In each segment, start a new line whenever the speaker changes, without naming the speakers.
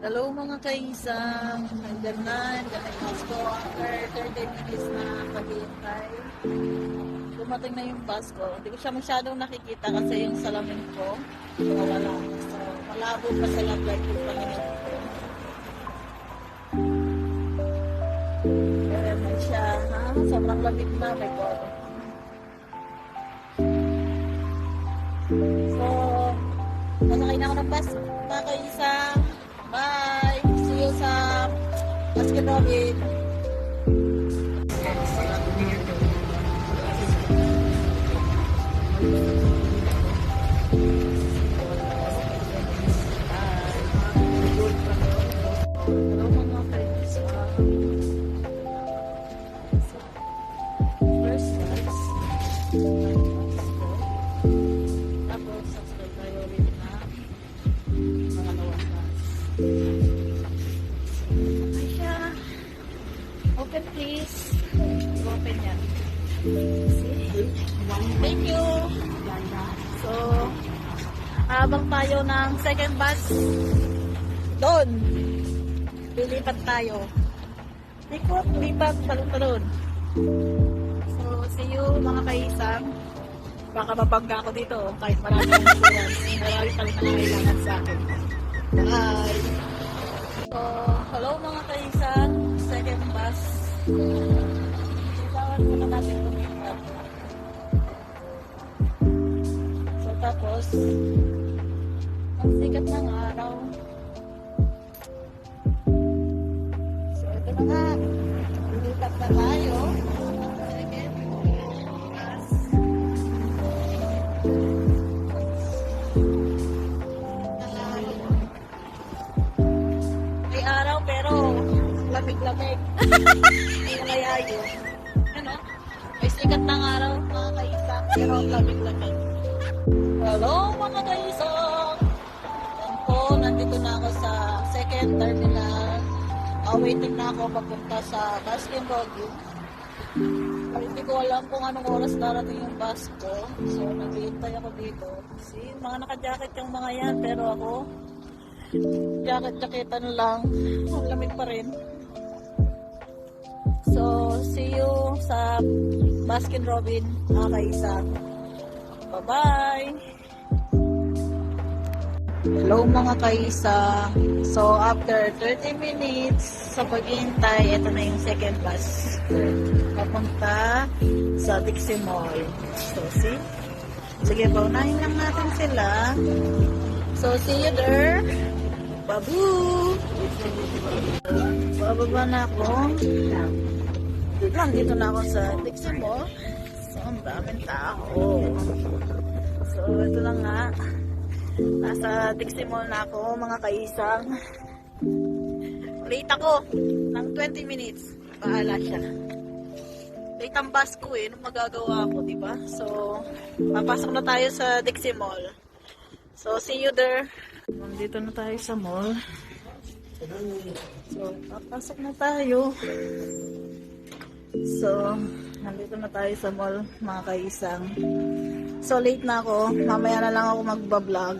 Hello mga kaisang, hanggang na yung bus ko after 30 minutes na paghihintay. Dumating na yung bus ko. Hindi ko siya masyadong nakikita kasi yung salamin ko wala. So, malabo pa sa light yung paningin ko. Kaya naman siya, ha? Sobrang lamig na, my God. So, nasakay na ako ng bus mga kaisang. Bye! See you sa Baskin Robin. Hello mga friends. First class. Tapos subscribe tayo ulit na mga nawakas. Aisha, open please. Open yan. Thank you. So, habang tayo ng second bus, doon, lilipat tayo. Likot, lipat, talon-talon. So, see you mga kaisang. Baka mabangga ako dito kahit marami ang insurance. Marami pa rin nangailangan sa akin. Bye! So, hello mga kaisang. Second bus. Isawan muna natin lumipat. So, tapos, ang sikat ng araw. So, ito na nga. Lumipat na tayo. Lamig-lamig. Kaya yun. Ano? May sikat ng araw, mga kaisang. Pero lamig-lamig. Hello, mga kaisang! Nandito na ako sa second terminal. Waiting na ako papunta sa Baskin Robin. Hindi ko alam kung anong oras darating yung bus ko. So, naghihintay ako dito. See, mga naka-jacket yung mga yan. Pero ako, jacket-jacketan lang. Ang lamig pa rin. So, see you sa Baskin Robin, mga kaisang. Bye-bye! Hello mga kaisang. So, after 30 minutes sa paghihintay, ito na yung second bus. Papunta sa Dixie Mall. So, see? Sige, paunahin lang natin sila. So, see you there. Babu! Bababa na ako. Nandito na ako sa Dixie Mall. So, ang daming tao. So, ito lang nga. Nasa Dixie Mall na ako, mga kaisang. Late ako ng 20 minutes. Bahala siya. Late ang bus ko eh. Anong magagawa ko, diba? So, papasok na tayo sa Dixie Mall. So, see you there. Nandito na tayo sa mall. So, papasok na tayo. So, nandito na tayo sa mall, mga kaisang. So, late na ako. Mamaya na lang ako magbablog.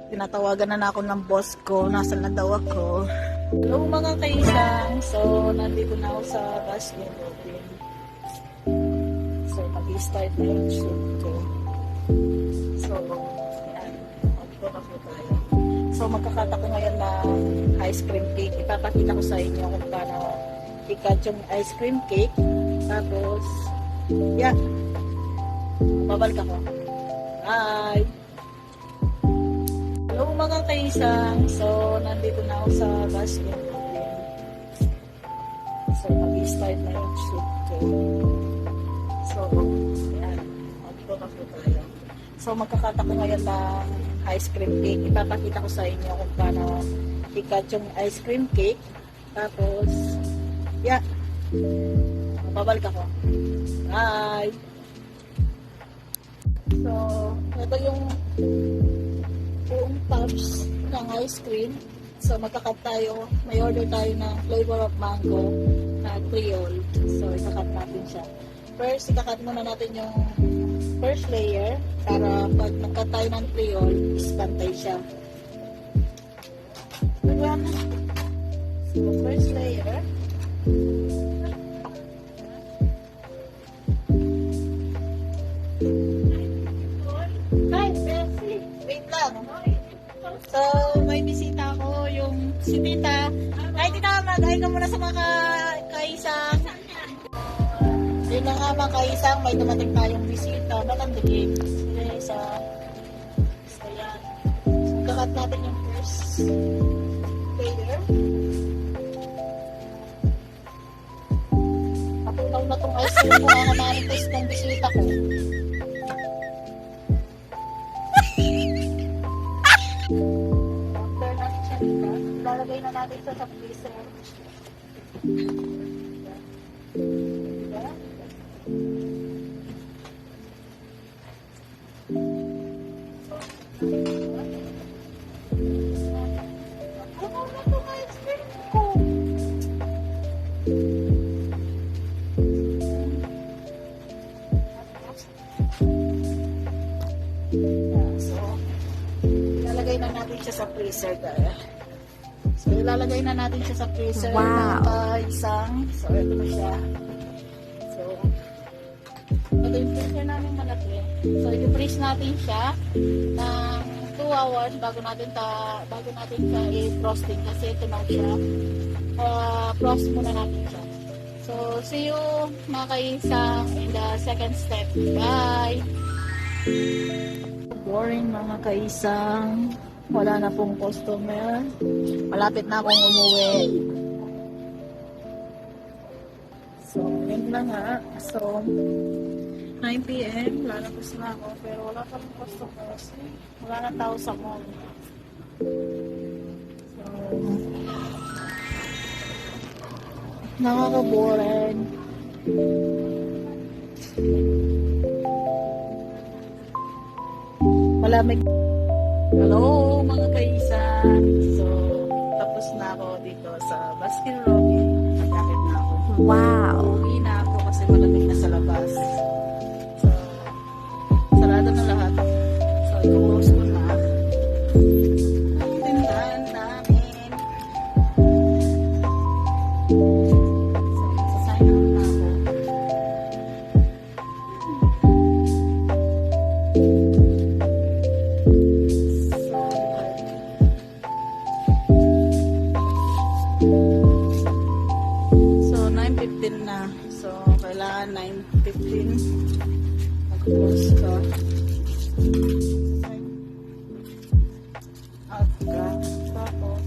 Tinatawagan na ako ng boss ko. Nasaan na daw ako. Hello, mga kaisang. So, nandito na ako sa Baskin Robin. So, mag-start na yung shoot ko. So, yan. Magpo na po tayo. So, magkakata ko ngayon na ice cream cake. Ipapakita ko sa inyo kung paano ikat yung ice cream cake. Tapos, yeah. Babalik ako. Bye! Hello mga kaisang. So, nandito na ako sa Baskin Robin. So, mag-start na yung shoot ko. So, yan. Magpo na po tayo. So, magkakata ko ngayon ng ice cream cake. Ipapakita ko sa inyo kung paano ikat yung ice cream cake. Tapos, yeah. Babalik ako. Bye! So, ito yung buong tubs ng ice cream. So, magkakat tayo. May order tayo ng flavor of mango na Creole. So, ikakat natin siya. First, ikakat muna natin yung first layer para pag nagkat tayo ng Creole, is pantay siya. Ayan. So, first layer. Hi, Bessie. Wait lang. So, may bisita ko, yung si Tita. Ay, Tita, mag-ay ka muna sa mga kaisang. Yun na nga mga kaisang, may dumating tayong bisita. Malandigin. Sila isa. So, yan. So, kakat natin yung first layer. Patunaw na itong ice cream ko nga manifest ng bisita ko. After natin siya dito, ilalagay na natin ito sa freezer. Diba? Ano na itong ice cream ko? So, ilalagay na natin siya sa freezer, guys. So, ilalagay na natin siya sa freezer ng isang. So, ito na siya. So, ito yung freezer namin malaki. So, i-freeze natin siya ng 2 hours bago natin siya i-frosting kasi ito na siya. Frost muna natin siya. So, see you mga kaisang in the second step. Bye! Boring mga kaisang. Wala na pong customer. Malapit na akong umuwi. So, yun na nga. So, 9 PM, lalabas na ako. Pero wala pa rin customers. Wala na tao sa mall. So, nakaka-boring. Malamig. Hello mga kaisan. So, tapos na ako dito sa Baskin Robbins. Nagkakit na ako.
Wow!
Uwi na ako kasi malamig na sa labas. So, sarado na lahat. So, i-close ko na. Ang tindahan namin. So, magsasign out na ako. So, 9:15 na. So, kailangan 9:15. Mag-close ka. Out ka. Tapos,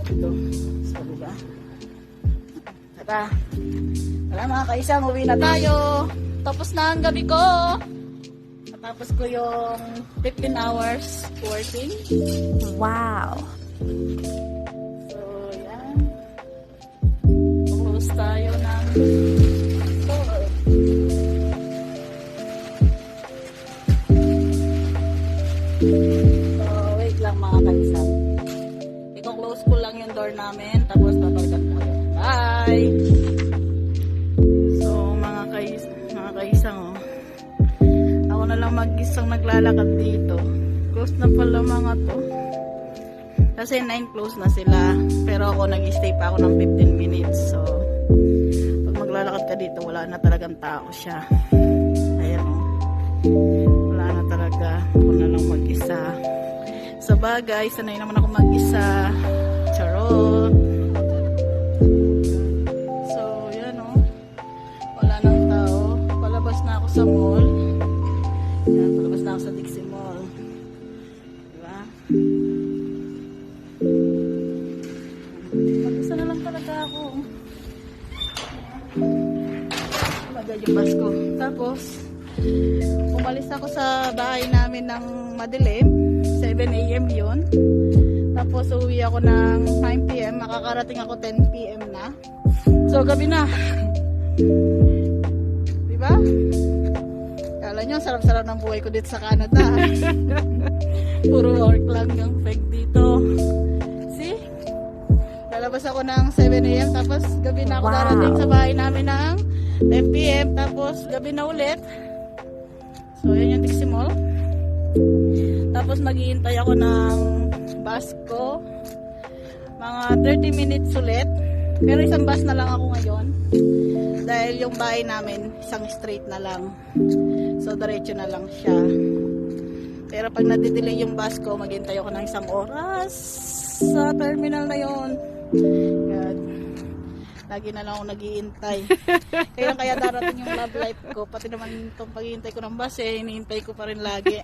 ito. So, diba? Tara. Tara mga kaisang, uwi na tayo. Tapos na ang gabi ko. Tapos ko yung 15 hours working.
Wow!
So, yan. Close tayo ng store. So, wait lang mga kaisang. I-close ko lang yung door namin. Tapos, babalikan ko kayo. Bye! So, mga kaisang, oh. Ako na lang mag-isang naglalakad dito. Close na pala mga to. Kasi 9 close na sila. Pero ako nag-stay pa ako ng 15 minutes. So, pag maglalakad ka dito, wala na talagang tao siya. Ayan o. Wala na talaga. Ako na lang mag-isa. Sa bagay, sanay naman ako mag-isa. Charot. So, yan o. Wala nang tao. Palabas na ako sa mall. Yan, palabas na ako sa Dixie Mall. Diba? Mag-isa na lang talaga ako. Magay yung bus ko. Tapos, umalis ako sa bahay namin ng madilim. 7 AM yun. Tapos, uwi ako ng 9 PM. Makakarating ako 10 PM na. So, gabi na. Diba? Kala nyo, sarap-sarap ng buhay ko dito sa Canada. Puro work lang yung fake dito. See? Lalabas ako ng 7 AM, tapos gabi na ako darating sa bahay namin ng 10 PM, tapos gabi na ulit. So, yan yung Dixie Mall. Tapos maghihintay ako ng bus ko. Mga 30 minutes ulit. Pero isang bus na lang ako ngayon. Dahil yung bahay namin, isang straight na lang. So, diretso na lang siya. Pero pag nadidelay yung bus ko, maghintay ako ng isang oras sa terminal na yon. God. Lagi na lang ako naghihintay. Kaya darating yung love life ko. Pati naman itong paghihintay ko ng bus, hinihintay ko pa rin lagi.